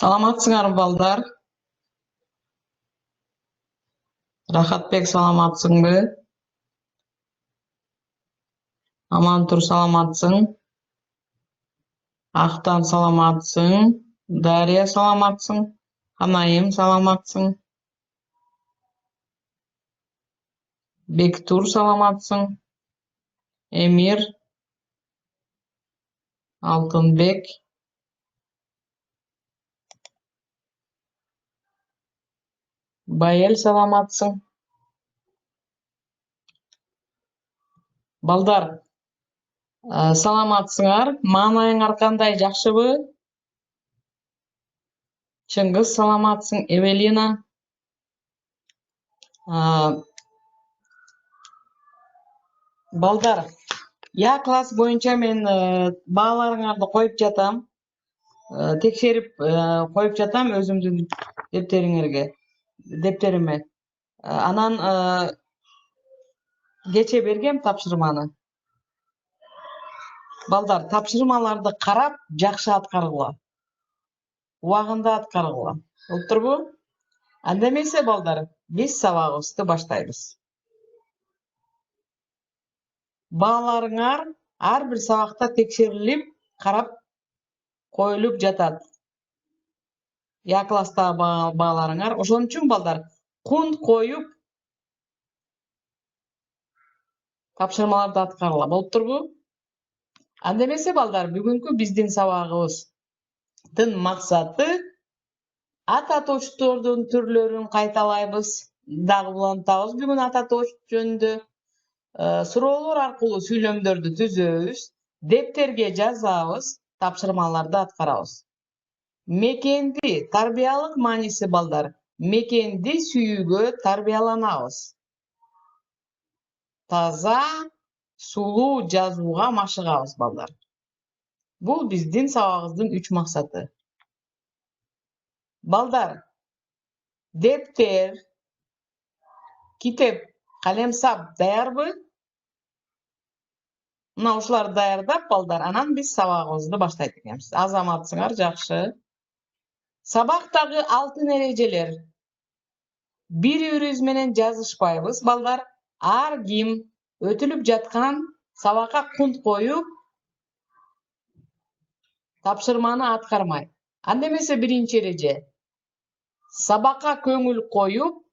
Саламатсыңарбы балдар? Рахатбек саламатсыңбы? Амантур саламатсың? Актан саламатсың? Дарья саламатсың? Ханайым саламатсың? Бектур саламатсың? Эмир? Алтынбек? Байел саламатсың? Балдар, саламатсыңар? Маанайыңар кандай, жакшыбы? Чыңгыз саламатсың? Эвелина? Балдар, я класс боюнча мен бааларыңарды коюп жатам. Текшерип коюп жатам өзүмдүн дептериме. Анан кече бергем тапшырманы. Балдар, тапшырмаларды карап жакшы аткаргыла. Убагында аткаргыла. Болуптурбу? Анда эмесе балдар, биз сабагыбызды баштайбыз. Бааларыңар ар бир сабакта текшерилип, карап коюлуп жатат. Я класстагы бааларыңар. Ошон үчүн балдар, кунт коюп тапшырмаларды аткаргыла. Болуптурбу? Анда эмесе балдар, бүгүнкү биздин сабагыбыздын максаты ата точтордун түрлөрүн кайталайбыз. Дагы улантабыз бүгүн ата точ жөнүндө. Суроолор аркылуу сүйлөмдөрдү түзөбүз, дептерге жазабыз, тапшырмаларды аткарабыз. Мекенди тарбиялык мааниси балдар, мекенди сүйүүгө тарбияланабыз. Таза, сулуу жазууга машыгабыз балдар. Бул биздин сабагыбыздын 3 максаты. Балдар, дептер, китеп, калемсап даярбы? Мына ушуларды даярдап балдар, анан биз сабагыбызды баштайт экенбиз. Азаматсыңар, жакшы. Сабактагы алтын эрежелер. Бири-бирибиз менен жазышпайбыз балдар. Ар ким өтүлүп жаткан сабакка кунт коюп, тапшырманы аткармайт. Анда эмесе биринчи эреже. Сабакка көңүл коюп,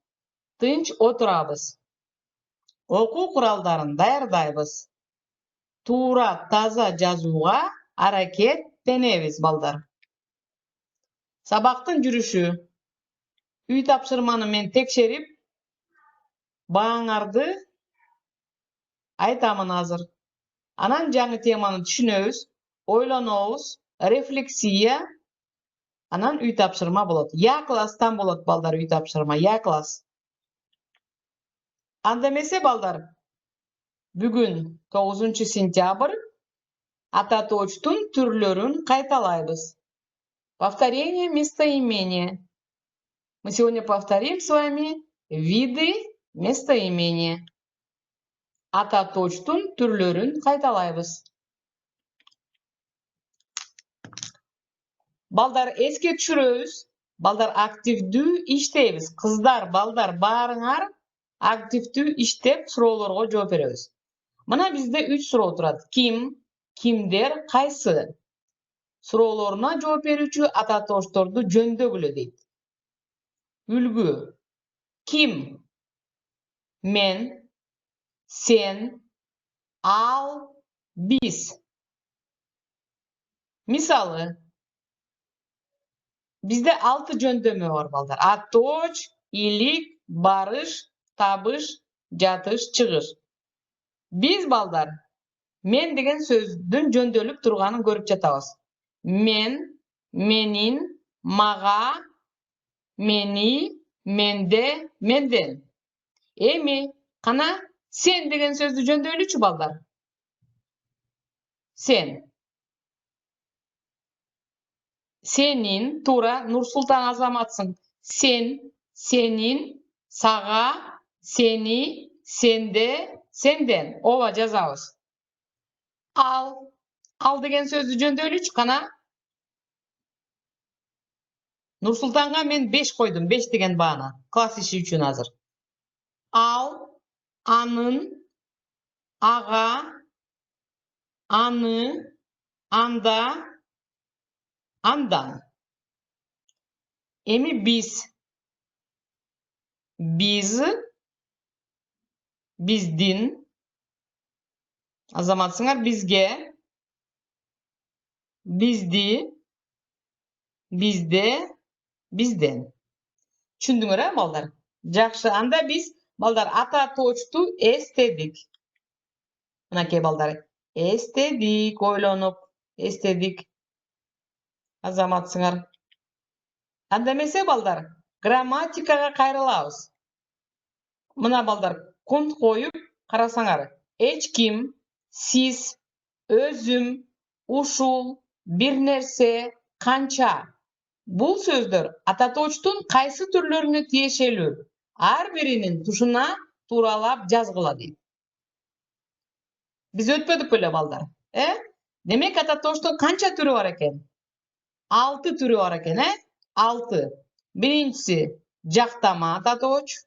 тынч отурабыз. Окуу куралдарын даярдайбыз. Туура, таза жазууга аракеттенебиз балдар. Сабактын жүрүшү. Үй тапшырманы мен текшерип, бааңарды айтамын азыр. Анан жаңы теманы түшүнөбүз, ойлонобуз, рефлексия, анан үй тапшырма болот. Я класстан болот балдар үй тапшырма, я класс. Анда эмесе балдар, бүгүн 9 сентябрь ата точтун түрлөрүн кайталайбыз. Повторение местоимения. Мы сегодня повторим с вами виды местоимения. Ата точтун түрлөрүн кайталайбыз. Балдар, эске түшүрөбүз. Балдар, активдүү иштейбиз. Кыздар, балдар, баарыңар активдүү иштеп суроолорго жооп беребиз. Мына бизде 3 суроо турат. Ким, кимдер, кайсы? Суроолоруна жооп берүүчү ата точторду жөндөгүлө дейт. Үлгү. Ким? Мен, сен, ал, биз. Мисалы, бизде 6 жөндөмө бар балдар. Аточ, илик, барыш, табыш, жатыш, чыгыш. Биз балдар, мен деген сөздүн жөндөлүп турганын көрүп жатабыз. Мен, менин, мага, мени, менде, менден. Эми, кана сен деген сөздү жөндөйлүчү балдар. Сен. Сенин, туура, Нурсултан азаматсың. Сен, сенин, сага, сени, сенде, сенден. Ооба жазабыз. Ал деген сөздү жөндөйлүчү кана. Nursultanга men 5 koydum. 5 degen baana. Klасс işi üçün hazır. Al, anın, ağa, anı, anda, andan. Emi biz. Biz, bizdin. Azamatsınlar bizge. Bizdi, bizde, bizden. Түшүндүңөр балдар? Жакшы. Анда биз балдар ата точту эстедик. Мынакей балдар. Эстедик, ойлонуп, эстедик. Азаматсыңар. Анда эмесе балдар, грамматикага кайрылабыз. Мына балдар, кунт коюп карасаңар. Эч ким, сиз, өзүм, ушул, бир нерсе, канча. Бул сөздөр ата точтун кайсы түрлөрүнө тиешелүү? Ар биринин тушуна тууралап жазгыла дейт. Биз өтпөдүк беле балдар? Демек ата точтун канча түрү бар экен? 6 түрү бар экен, 6. Биринчиси жактама ата точ,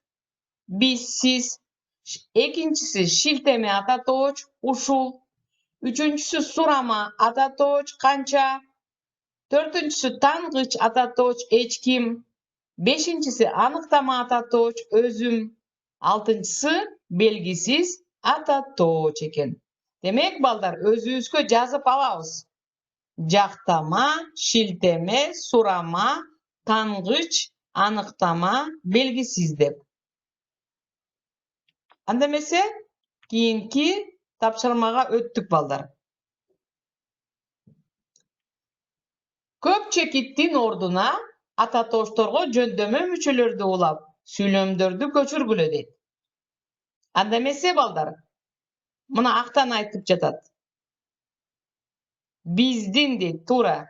биз, сиз. Экинчиси шилтеме ата точ, ушул. Үчүнчүсү сурама ата точ, канча. Төртүнчүсү тангыч ата точ, эч ким. Бешинчиси аныктама ата точ, өзүм. Алтынчысы белгисиз ата точ экен. Демек балдар, өзүбүзгө жазып алабыз. Жактама, шилтеме, сурама, тангыч, аныктама, белгисиз деп. Анда эмесе кийинки тапшырмага өттүк балдар. Көп чекиттин ордуна ата точторго жөндөмө мүчөлөрдү улап, сүйлөмдөрдү көчүргүлө дейт. Анда эмесе балдар, мына актан айтып жатат. Биздин дейт, туура.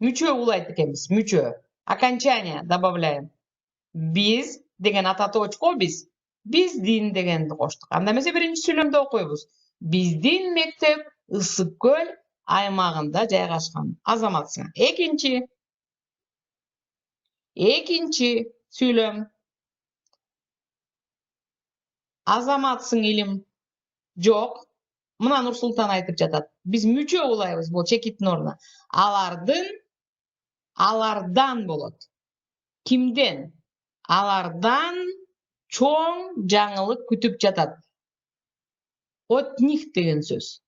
Мүчө улайт экенбиз, мүчө. Окончание добавляем. Биз деген ата точко биз. Биздин дегенди коштук. Анда эмесе биринчи сүйлөмдө окуйбуз. Биздин мектеп Ысык көл аймагында жайгашкан. Азаматсың. Экинчи сүйлөм. Азаматсың илим. Жок. Мына Нурсултан айтып жатат. Биз мүчө улайбыз бул чекиттин ордуна. Алардан болот. Кимден? Алардан чоң жаңылык күтүп жатат. От них деген сөз.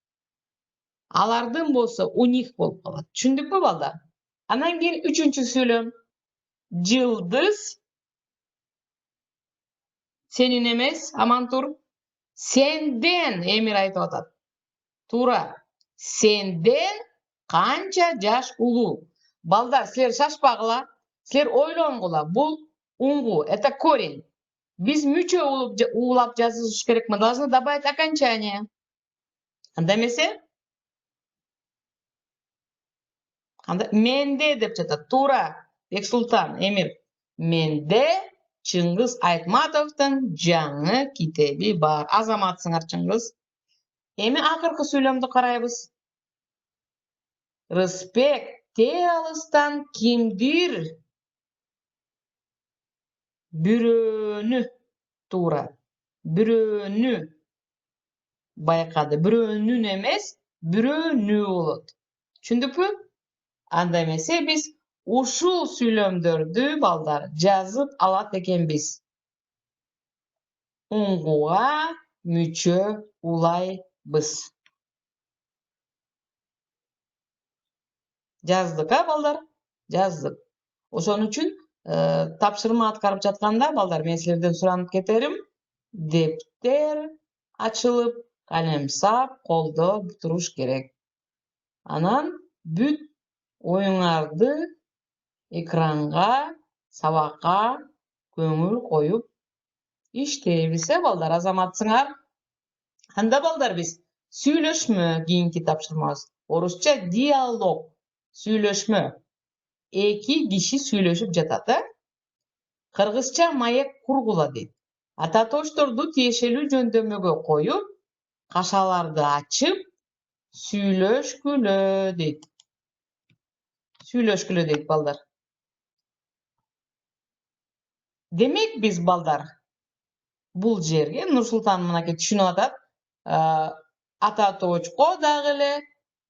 Алардын болсо у них болуп калат. Түшүндүкпү балдар? Анан кийин үчүнчү сүйлөм. Жылдыз. Сенин эмес, аман тур. Сенден Эмир айтып атат. Туура. Сенден канча жаш улуу? Балдар, силер шашпагыла, силер ойлонгула. Бул уңгу, это корень. Биз мүчө улап жазыш керек. Мы должны добавить окончание. Анда эмесе? Менде деп жатат. Туура. Бексултан, Эмир. Менде Чыңгыз Айтматовдун жаңы китеби бар. Азаматсыңар, Чыңгыз. Эми акыркы сүйлөмдү карайбыз. Рыспек те алыстан кимдир бирөөнү. Туура. Бирөөнү байкады. Бирөөнүн эмес, бирөөнү болот. Түшүндүкпү? Анда эмесе биз ушул сүйлөмдөрдү балдар жазып алат экенбиз. Уңгуга мүчө улайбыз. Жаздык, балдар? Жаздык. Ошон үчүн тапшырма аткарып жатканда балдар, мен силерден суранып кетерим. Дептер ачылып, калемсап колдо туруш керек. Анан бүт оюңарды экранга, сабакка көңүл коюп иштейбиз, балдар. Азаматсыңар. Анда балдар, биз сүйлөшмө кийинки тапшырмабыз. Орусча диалог. Сүйлөшмө. Эки киши сүйлөшүп жатат, Кыргызча маек кургула дейт. Ата точторду тиешелүү жөндөмөгө коюп, кашаларды ачып, сүйлөшкүлө дейт. Сүйлөшкүлө дейт балдар. Demek biz balдар bul жерге Нұрсұлтан мынакей түшүнүп атат. Ата точко дагы эле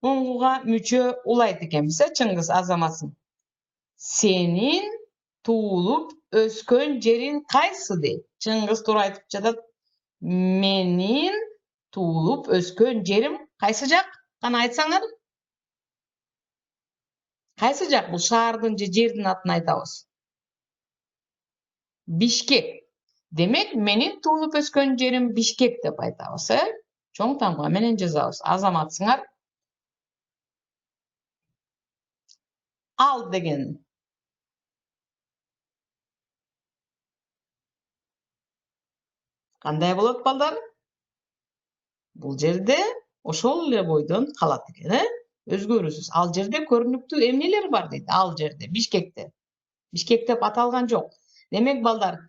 уңгуга мүчө улайт экенбиз, Чыңгыз Азаматсың. Сенин туулуп өскөн жерин кайсы дейт. Чыңгыз туура айтып жатат. Менин туулуп өскөн жерим кайсы жак? Кана айтсаңар. Кайсы жак? Бул шаардын же жердин атын айтабыз. Бишкек. Демек, менин туулуп өскөн жерим Бишкек деп айтабыз, Чоң тамга менен жазабыз. Азаматсыңар. Ал деген. Кандай болот, балдар? Бул жерде ошол эле бойдон калат экен, Өзгөрүүсүз. Ал жерде көрүнүктүү эмнелер бар дейт. Ал жерде Бишкекте. Бишкек деп аталган жок. Демек, балдар,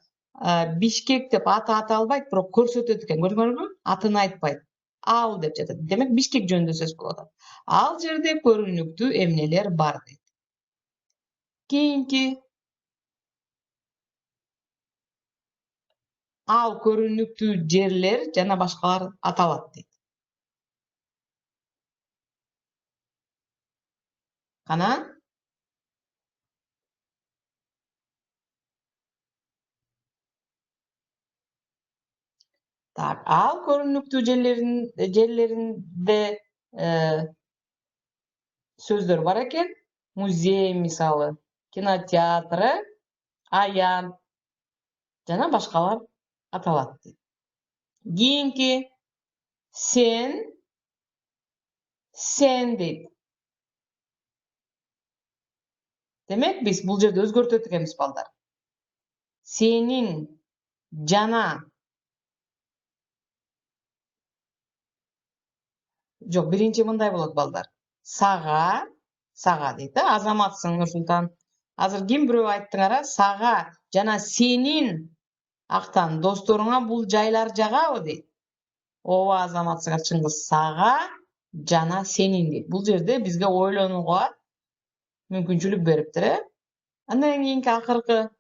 Бишкек деп аты аталбайт, бирок көрсөтөт экен. Көрдүңөрбү? Атын айтпайт. Ал деп жатат. Демек, Бишкек жөнүндө сөз болуп атат. Ал жерде көрүнүктүү эмнелер бар дейт. Кийинки ал көрүнүктүү жерлер жана башкалар аталат дейт. Кана? Так, ал көрүнүктүү жерлеринде сөздөр бар экен. Музей мисалы, кинотеатры, аян жана башкалар аталат дейт. Кийинки сен дейт. Демек, биз бул жерде өзгөртөт экенбиз, балдар. Сенин жана жок, биринчи мындай болот, балдар. Сага дейт, Азаматсың, Нұрсұлтан. Азыр ким бирөө айттыңар, сага жана сенин актан досторуңа бул жайлар жагабы дейт. Ооба, Азаматсыңар, Чыңгыз, сага жана сенин дейт. Бул жерде бизге ойлонууга мүмкүнчүлүк бериптир, Андан кийинки акыркы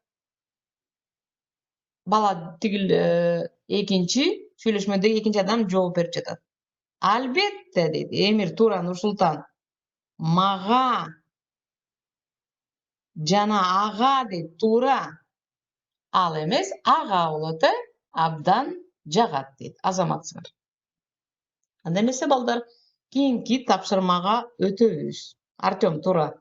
бала тигил экинчи сүйлөшмөдөгү экинчи адам жооп берип жатат. Албетте дейт, Эмир туура, Нұрсұлтан. Мага жана ага дейт, туура. Ал эмес, ага болот, абдан жагат дейт. Азаматсыңар. Анда эмесе, балдар, кийинки тапшырмага өтөбүз. Артем, туура.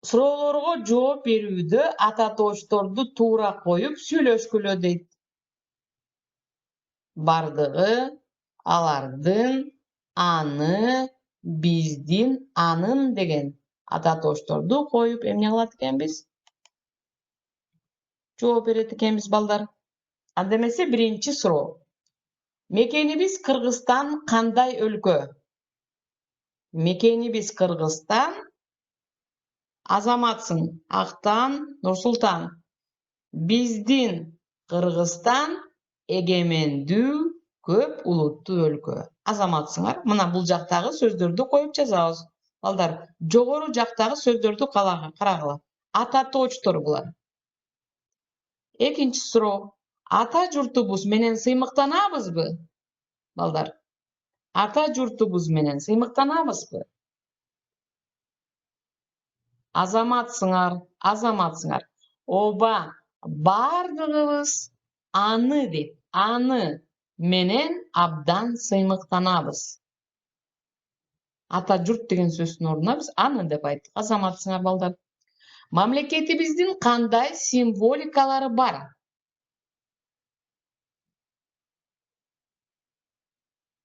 Суроолорго жооп берүүдө ата точторду туура коюп сүйлөшкүлө дейт. Бардыгы, алардын, аны, биздин, анын деген ата точторду коюп эмне кылат экенбиз? Жооп берет экенбиз, балдар. Анда эмесе, биринчи суроо. Мекенибиз Кыргызстан кандай өлкө? Мекенибиз Кыргызстан. Азаматсың, Актан, Нұрсұлтан. Биздин Кыргызстан эгемендүү, көп улуттуу өлкө. Азаматсыңар, мына бул жактагы сөздөрдү коюп жазабыз. Балдар, жогору жактагы сөздөрдү карагыла. Ата точтор булар. Экинчи суроо. Ата журтубуз менен сыймыктанабызбы? Балдар, ата журтубуз менен сыймыктанабызбы? Азаматсыңар. Ооба, бардыгыбыз аны дейт. Аны менен абдан сыймыктанабыз. Ата журт деген сөздүн ордуна биз аны деп айттык. Азаматсыңар, балдар. Мамлекетибиздин кандай символикалары бар?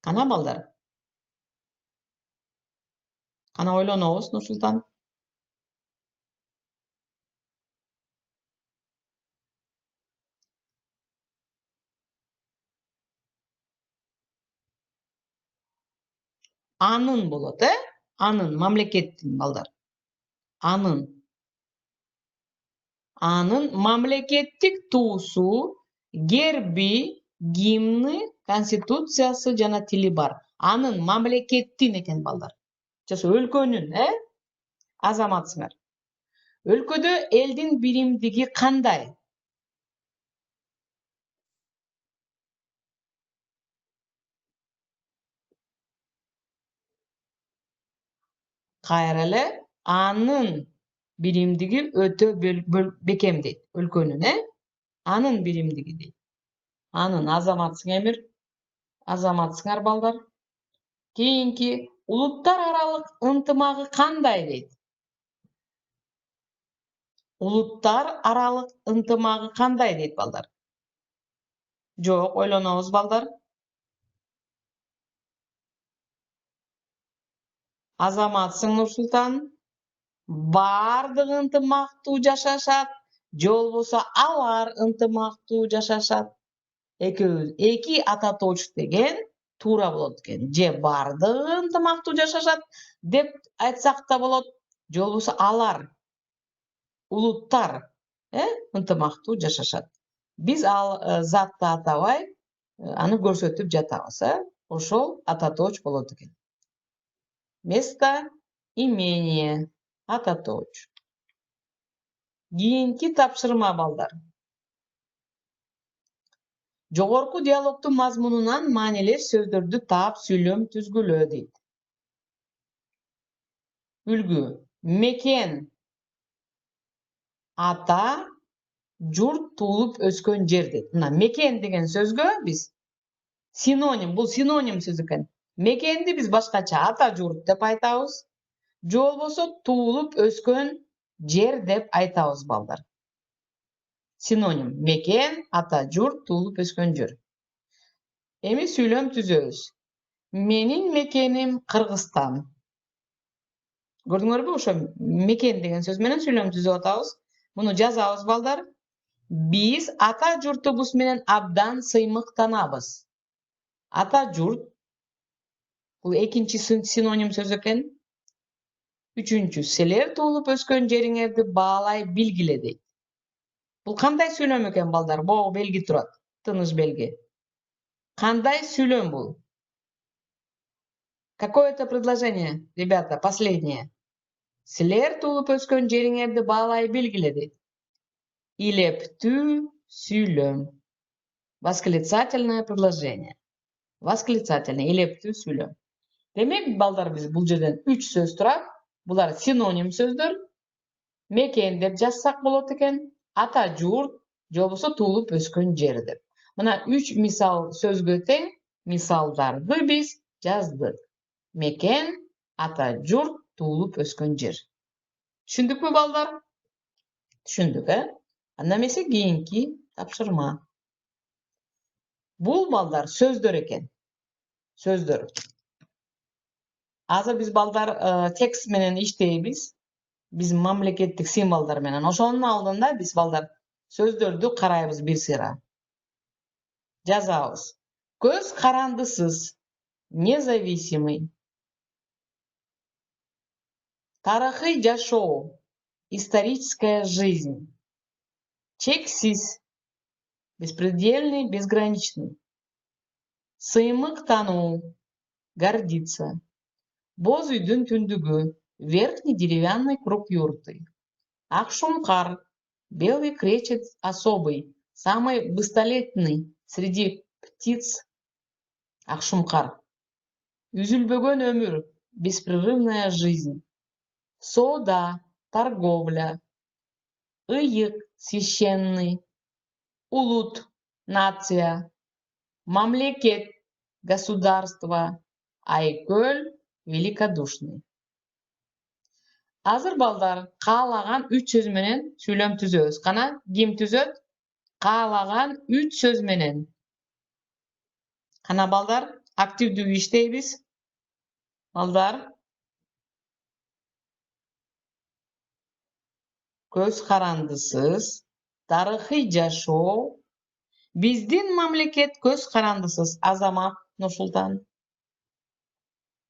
Кана, балдар. Кана ойлонобуз, Нұрсұлтан. Анын болот, Анын, мамлекеттин, балдар. Анын мамлекеттик туусу, герби, гимни, конституциясы жана тили бар. Анын мамлекеттин экен, балдар. Жаса өлкөнүн, Азаматсыңар. Өлкөдө элдин биримдиги кандай? Kayra ele anın birimdigi ötö bekem deydi. Ülkönüne anın birimdigi deydi. Anın azamatsın emir, azamatsıngar balдар. Keyinki ulutlar aralık ıntımagı kanday deydi. Ulutlar aralık ıntımagı kanday deydi balдар. Jok, oylonobuz balдар. Azamatsın Nursultan. Bardyk ıntımaqtуу jaşaşat. Jol bolsa alar ıntımaqtуу jaşaşat. Eki Atatoç degen tuura bolot eken. Je bardyk ıntımaqtуу jaşaşat dep aytsak da bolot. Jol bolsa alar ulutlar ıntımaqtуу jaşaşat. Biz al zatты atabay аны көрсөтүp жатабыз. Ошол Ататоч болот экен. Место имение Ататоч. Кийинки тапшырма балдар. Жогорку диалогтун мазмунунан маанилер сөздөрдү таап сүйлөм түзгүлө дейт. Үлгү. Мекен ата журт туулуп өскөн жер дейт. Мына мекен деген сөзгө биз синоним, бул синоним сөз экен. Мекенди биз башкача ата журт деп айтабыз. Же болбосо туулуп өскөн жер деп айтабыз балдар. Синоним. Мекен, ата журт, туулуп өскөн жер. Эми сүйлөм түзөбүз. Менин мекеним Кыргызстан. Көрдүңөрбү? Ошо мекен деген сөз менен сүйлөм түзүп атабыз. Муну жазабыз балдар. Биз ата журтубуз менен абдан сыймыктанабыз. Ата журт бул экинчи синоним сөз экен. Үчүнчү, силер туулуп өскөн жериңерди баалай билгиле дейт. Бул кандай сүйлөм экен балдар? Боо белги турат. Тыныш белги. Кандай сүйлөм бул? Какое это предложение, ребята, последнее? Силер туулуп өскөн жериңерди баалай билгиле дейт. Илептүү сүйлөм. Восклицательное предложение. Восклицательное, илептүү сүйлөм. Демек, балдар, биз бул жерден 3 сөз турат. Булар синоним сөздөр. Мекен деп жазсак болот экен. Ата журт, же болбосо туулуп өскөн жер деп. Мына 3 мисал сөзгө тең мисалдарды биз жаздык. Мекен, ата журт, туулуп өскөн жер. Түшүндүкпү балдар? Түшүндүк, Анда эмесе кийинки тапшырма. Бул балдар сөздөр экен. Сөздөр. Азыр биз балдар текст менен иштейбиз. Биз мамлекеттик символдор менен. Ошонун алдында биз балдар сөздөрдү карайбыз бир сыйра. Жазабыз. Көз карандысыз, независимый. Тарыхый жашоо, историческая жизнь. Чексиз, беспредельный, безграничный. Сыймыктануу, гордиться. Боз үйдүн түндүгү, верхний деревянный круг юрты. Акшумкар, белый кречет особый, самый быстолетный среди птиц. Акшумкар. Үзүлбөгөн өмүр, беспрерывная жизнь. Сода, торговля. Ыйык, священный. Улут, нация. Мамлекет, государство. Айкөл, великодушный. Азыр балдар каалаган 3 сөз менен сүйлөм түзөбүз. Кана ким түзөт? Каалаган 3 сөз менен. Кана балдар активдүү иштейбиз. Балдар көз карандысыз, тарыхый жашоо. Биздин мамлекет көз карандысыз, Азамат Нурсултан.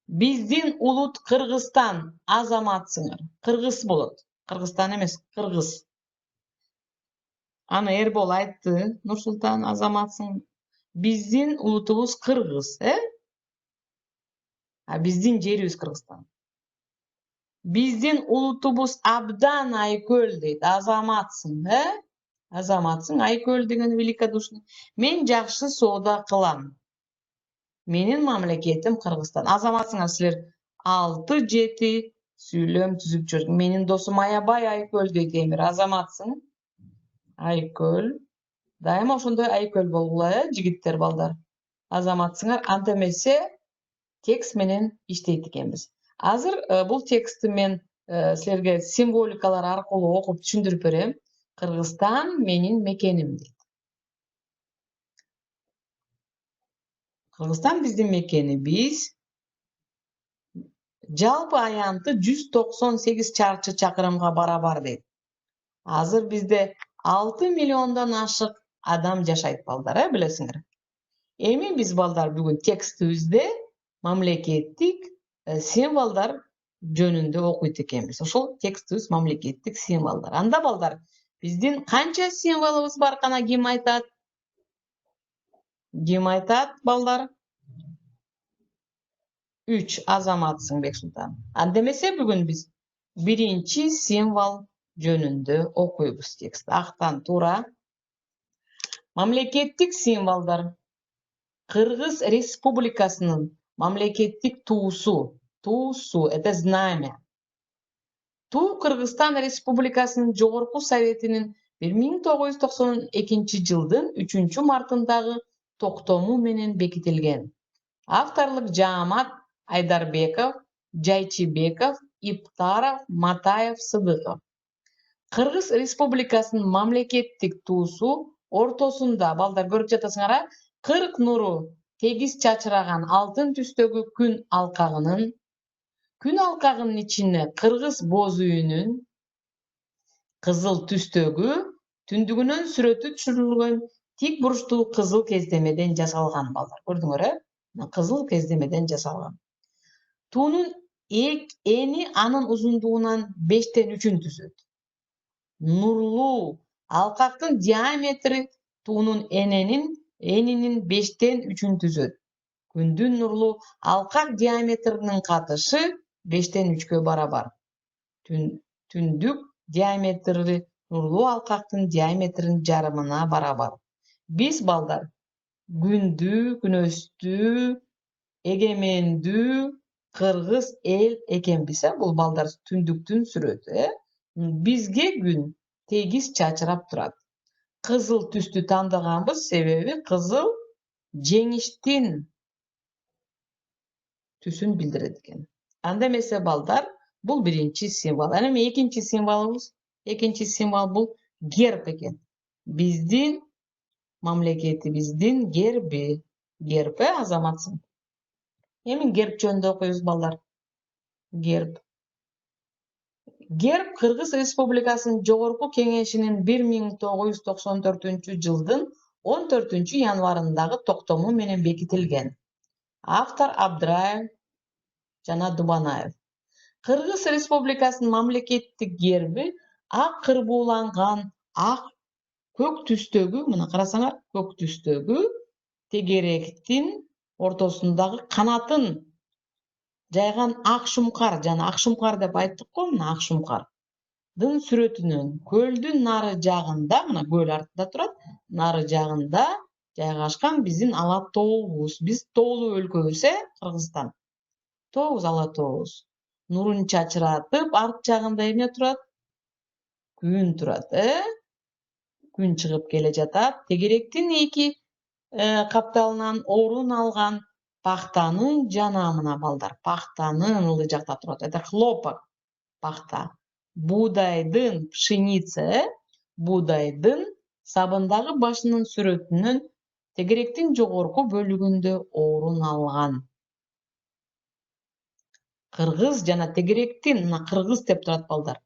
Биздин улут Кыргызстан, азаматсыңар. Кыргыз болот. Кыргызстан эмес, кыргыз. Аны Эрбол айтты, Нурсултан, азаматсың. Биздин улутубуз кыргыз, А биздин жерибиз Кыргызстан. Биздин улутубуз абдан айкөл дейт, азаматсың, Азаматсың, айкөл деген великодушный. Мен жакшы соода кылам. Менин мамлекетим Кыргызстан. Азаматсыңар силер 6-7 Süylem tüzüp жүрдүк. Менин досум Аябай Айкөлдө кемир. Азаматсың. Айкөл. Дайыма ошондой Айкөл болгула, жигиттер балдар. Азаматсыңар. Анда эмесе текст менен иштейт экенбиз. Азыр бул текстти мен силерге символикалар аркылуу окуп түшүндүрүп берем. Кыргызстан менин мекеним дейт. Кыргызстан биздин мекенибиз. Жалпы аянты 198 чарчы чакырымга барабар дейт. Азыр бизде 6 миллиондон ашык адам жашайт балдар, билесиңер. Эми биз балдар бүгүн текстибизде мамлекеттик символдар жөнүндө окуйт экенбиз. Ошол текстибиз мамлекеттик символдар. Анда балдар биздин канча символубуз бар, кана ким айтат? Ким айтат балдар? 3. Азаматсың Бексултан. Анда эмесе бүгүн биз биринчи символ жөнүндө окуйбуз текст. Актан туура. Мамлекеттик символдар. Кыргыз Республикасынын мамлекеттик туусу. Туусу, это знамя. Туу Кыргызстан Республикасынын Жогорку Советинин 1992 жылдын 3 мартындагы токтому менен бекитилген. Авторлук Жаамат Айдарбеков, Жайчыбеков, Иптаров, Матаев, Сыдыков. Кыргыз Республикасынын мамлекеттик туусу ортосунда, балдар көрүп жатасыңар, 40 нуру тегиз чачыраган алтын түстөгү күн алкагынын ичине кыргыз боз үйүнүн кызыл түстөгү түндүгүнөн сүрөтү түшүрүлгөн тик бурчтуу кызыл кездемеден жасалган балдар. Көрдүңөр, кызыл кездемеден жасалган. Туунун эни анын узундугунан 5/3 түзөт. Нурлуу алкактын диаметри туунун энинин 5/3 түзөт. Күндүн нурлуу алкак диаметринин катышы 5/3 барабар. Түндүк диаметри нурлуу алкактын диаметринин жарымына барабар. Биз балдар күндү, күнөстүү, эгемендүү кыргыз эл экенбиз. Бул балдар түндүктүн сүрөтү. Бизге күн тегиз чачырап турат. Кызыл түстү тандаганбыз себеби кызыл жеңиштин түсүн билдирет экен. Анда эмесе балдар, бул биринчи символ. Эми экинчи символ бул герб экен. Биздин мамлекетибиздин герби. Герб, азаматсың. Эми герб жөнүндө окуйбуз балдар. Герб. Герб Кыргыз Республикасынын Жогорку Кеңешинин 1994 жылдын 14 январындагы токтому менен бекитилген. Автор Абдраев жана Дубанаев. Кыргыз Республикасынын мамлекеттик герби ак кырбууланган ак көк түстөгү, мына карасаңар, көк түстөгү тегеректин ортосундагы канатын жайган ак шумкар, жана ак шумкар деп айттык го, мына ак шумкардын сүрөтүнөн көлдүн нары жагында, мына көл артында турат, нары жагында жайгашкан биздин ала тообуз. Биз тоолуу өлкөбүз, Кыргызстан. Тообуз, ала тообуз. Нурун чачыратып, арт жагында эмне турат? Күн турат, Күн чыгып келе жатат. Тегеректин эки капталынан орун алган пахтанын жанамына балдар. Пахтанын ылдый жакта турат. Это хлопок, пахта. Будайдын, пшеница, будайдын сабындагы башынын сүрөтүнөн тегеректин жогорку бөлүгүндө орун алган. Кыргыз жана тегеректин, мына кыргыз деп турат балдар.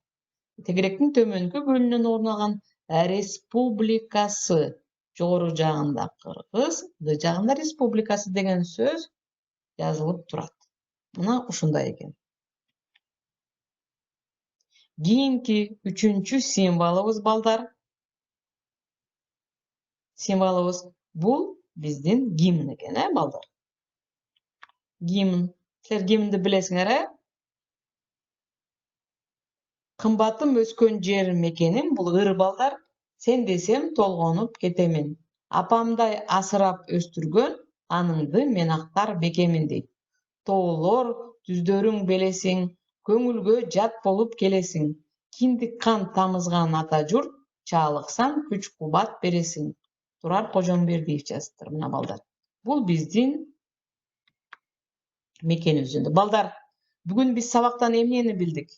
Тегеректин төмөнкү бөлүгүнөн орун алган республикасы. Жогору жагында Кыргыз, ылдый жагында республикасы деген сөз жазылып турат. Мына ушундай экен. Кийинки 3-чү символубуз балдар. Символубуз бул биздин гимн экен, балдар. Гимн. Силер гимнди билесиңер, Кымбатым өскөн жер мекеним, бул ыр балдар. Сен десем толгонуп кетемин. Апамдай асырап өстүргөн аныңды мен актар бекемин дейт. Тоолор түздөрүң белесиң, Köngülgö jat bolup kelesin. Kindik kan tamızgan ata jurt, çağlıksan güç kubat beresin. Turar Kojonberdiyev жазыптыр mına balдар. Bul bizdin Meken özünde. Balдар, bugün biz sabaktan emniyeni bildik.